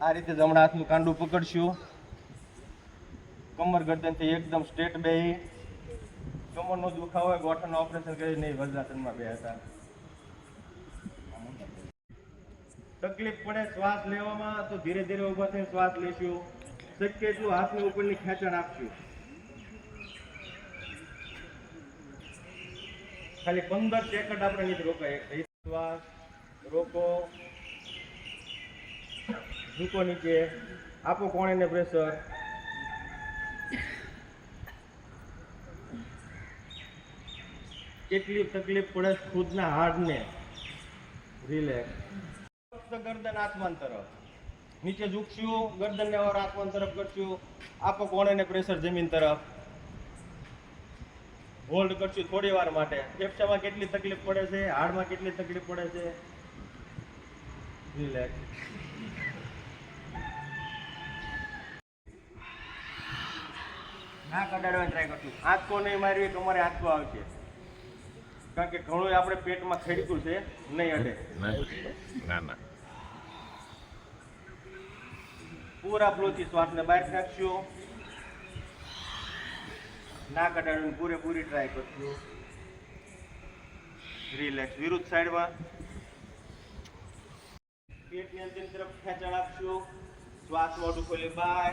આ રીતે જમણા હાથનું કાંડું પકડશું, કમર ગરદનથી એકદમ સ્ટ્રેટ બેહી, કમરનો દુખાવો હોય ગોઠણનું ઓપરેશન કરી નહીં વજ્રાસનમાં બે હતા. તકલીફ પડે શ્વાસ લેવામાં તો ધીરે ધીરે ઊભા થઈને શ્વાસ લેશું. શક્ય એટલું હાથની ઉપરની ખેંચાણ આપશું. ખાલી 15 સેકન્ડ આપણે નીચે રોકાય. શ્વાસ રોકો, ઝૂકો નીચે, આપો કોણીને પ્રેશર. કેટલી તકલીફ પડે ખુદના હાડને રિલેક્સ. ગરદન આસમાન તરફ નીચે ઝૂકશું, ગરદનને ઓર આસમાન તરફ કરશું. આપો કોણીને પ્રેશર જમીન તરફ. હોલ્ડ કરશું થોડી વાર માટે. ફેફસામાં કેટલી તકલીફ પડે છે, હાડમાં કેટલી તકલીફ પડે છે, રિલેક્સ. નાક અડાડવાની ટ્રાય કરશું. આંચકો નહીં મારવી, તમારે આંચકો આવશે, કારણ કે ઘણું આપણે પેટમાં ખડક્યું છે. નહીં અડે. ના ના, પૂરા ફ્લોથી શ્વાસને બહાર નાખશું. નાક અડાડવાની પૂરેપૂરી ટ્રાય કરશું. રિલેક્સ. વિરુદ્ધ સાઈડમાં પેટની અંતિમ તરફ ખેંચાણ આપશું. શ્વાસ મોઢું ખોલી બહાર.